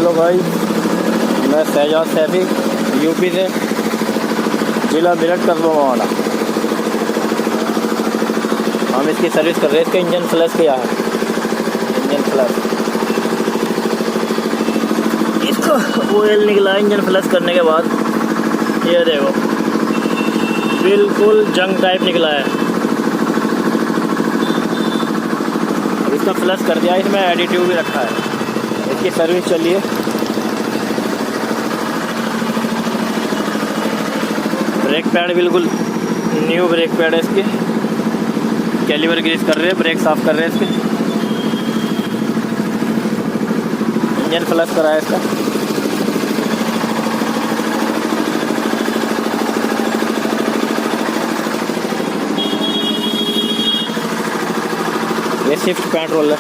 Hello भाई, मैं Shahzad Saifi UP से, जिला मेरठ कस्बा मवाना। हम इसकी सर्विस कर रहे हैं। इसका इंजन फ्लश किया है, इंजन फ्लश। इसको ऑयल निकला है इंजन फ्लश करने के बाद। ये देखो बिल्कुल जंग टाइप निकला है। अब इसका फ्लश कर दिया, इसमें एडिटिव भी रखा है। इसकी सर्विस चलिए। ब्रेक पैड बिल्कुल न्यू ब्रेक पैड है इसके। कैलिबर ग्रीस कर रहे हैं, ब्रेक साफ कर रहे हैं इसके। इंजन फ्लश करा है इसका। ये शिफ्ट पेट्रोल है।